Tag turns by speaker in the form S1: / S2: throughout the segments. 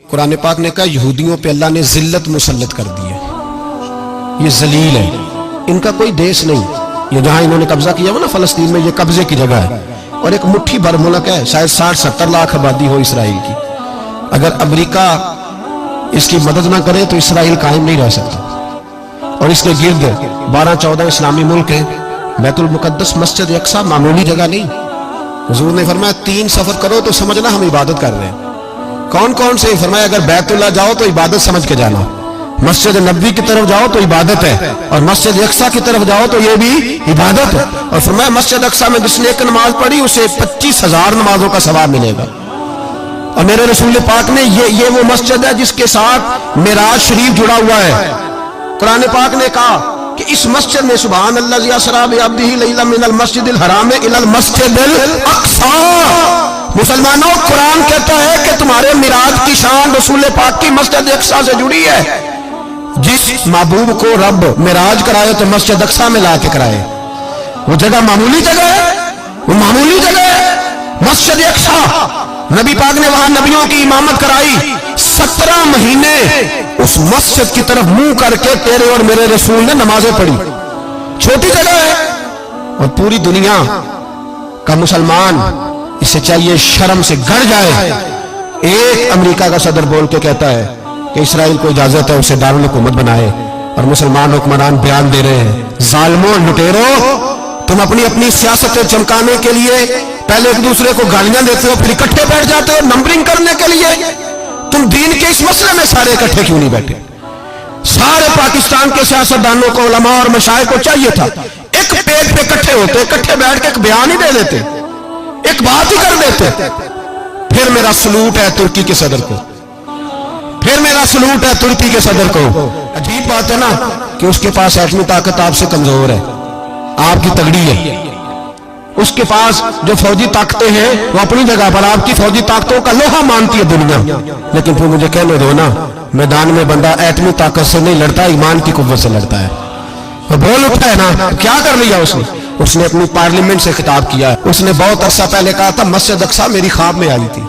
S1: قرآن پاک نے کہا یہودیوں پہ اللہ نے ذلت مسلط کر دی ہے، یہ ذلیل ہے، ان کا کوئی دیش نہیں، یہ جہاں انہوں نے قبضہ کیا ہوا نا فلسطین میں، یہ قبضے کی جگہ ہے اور ایک مٹھی بھر ملک ہے، شاید 60-70 لاکھ آبادی ہو اسرائیل کی۔ اگر امریکہ اس کی مدد نہ کرے تو اسرائیل قائم نہیں رہ سکتا، اور اس کے گرد 12-14 اسلامی ملک ہیں۔ بیت المقدس مسجد اقصی معمولی جگہ نہیں، حضور نے فرمایا 3 سفر کرو تو سمجھنا ہم عبادت کر رہے ہیں۔ کون کون سے؟ فرمایا اگر بیت اللہ جاؤ تو عبادت سمجھ کے جانا، مسجد نبوی کی طرف جاؤ تو عبادت ہے، اور مسجد اقصی کی طرف جاؤ تو یہ بھی عبادت ہے۔ اور فرمایا مسجد اقصی میں جس نے ایک نماز پڑھی اسے 25,000 نمازوں کا ثواب ملے گا۔ اور میرے رسول پاک نے یہ وہ مسجد ہے جس کے ساتھ معراج شریف جڑا ہوا ہے۔ قرآن پاک نے کہا کہ اس مسجد میں سبحان اللہ اسریٰ بعبدہ لیلا من المسجد الحرام الی المسجد الاقصی۔ مسلمانوں، قرآن کہتا ہے کہ تمہارے معراج کی شان رسول پاک کی مسجد اقصی سے جڑی ہے۔ جس محبوب کو رب معراج کرائے تو مسجد اقصی میں لا کے کرائے۔ وہ جگہ معمولی جگہ ہے، وہ معمولی جگہ ہے مسجد اقصی۔ نبی پاک نے وہاں نبیوں کی امامت کرائی، 17 مہینے اس مسجد کی طرف منہ کر کے تیرے اور میرے رسول نے نمازیں پڑھی۔ چھوٹی جگہ ہے، اور پوری دنیا کا مسلمان اسے چاہیے شرم سے گڑ جائے۔ ایک امریکہ کا صدر بول کے کہتا ہے کہ اسرائیل کو اجازت ہے اسے دارالحکومت بنائے، اور مسلمان حکمران بیان دے رہے ہیں ظالموں، لٹیرو، تم اپنی سیاستیں چمکانے کے لیے پہلے ایک دوسرے کو گالیاں دیتے ہو، پھر اکٹھے بیٹھ جاتے ہو نمبرنگ کرنے کے لیے۔ تم دین کے اس مسئلے میں سارے اکٹھے کیوں نہیں بیٹھے؟ سارے پاکستان کے سیاستدانوں کو، علماء اور مشائخ کو چاہیے تھا ایک پیج پہ اکٹھے ہوتے، اکٹھے بیٹھ کے ایک بیان ہی دے دیتے، ایک بات ہی کر دیتے۔ پھر میرا سلوٹ ہے ترکی کے صدر کو، پھر میرا سلوٹ ہے ترکی کے صدر کو۔ عجیب بات ہے نا کہ اس کے پاس ایٹمی طاقت آپ سے کمزور ہے، آپ کی تگڑی ہے۔ اس کے پاس جو فوجی طاقتیں ہیں وہ اپنی جگہ پر، آپ کی فوجی طاقتوں کا لوہا مانتی ہے دنیا، لیکن پھر مجھے کہنے دو نا، میدان میں بندہ ایٹمی طاقت سے نہیں لڑتا، ایمان کی قوت سے لڑتا ہے۔ وہ بول اٹھا ہے نا، کیا کر لیا اس نے اپنی پارلیمنٹ سے خطاب کیا۔ اس نے بہت عرصہ پہلے کہا تھا مسجد اقصی میری خواب میں آئی تھی،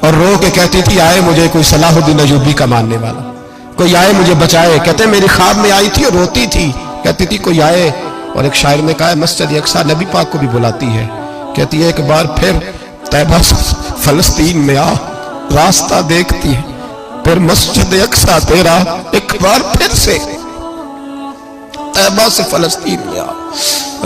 S1: اور رو کے کہتی تھی آئے مجھے کوئی صلاح الدین ایوبی کا ماننے والا، کوئی آئے مجھے بچائے۔ کہتے میری خواب میں آئی تھی اور روتی تھی، کہتی تھی کوئی آئے۔ اور ایک شاعر نے کہا ہے مسجد اقصی نبی پاک کو بھی بلاتی ہے، کہتی ہے ایک بار پھر طیبہ فلسطین میں آ، راستہ دیکھتی ہے پھر مسجد اقصی تیرا، ایک بار پھر سے طیبہ سے فلسطین میں آ،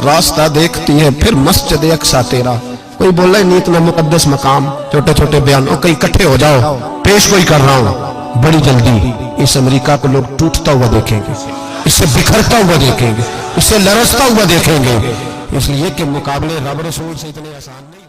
S1: راستہ دیکھتی ہے پھر مسجد اقصی تیرا۔ کوئی بول رہا ہے نہیں اتنا مقدس مقام، چھوٹے چھوٹے بیان، اور کہیں اکٹھے ہو جاؤ، پیش کوئی کر رہا ہوں بڑی جلدی اس امریکہ کو لوگ ٹوٹتا ہوا دیکھیں گے، اس سے بکھرتا ہوا دیکھیں گے، اس سے لرزتا ہوا دیکھیں گے، اس لیے کہ مقابلے رب رسول سے اتنے آسان نہیں۔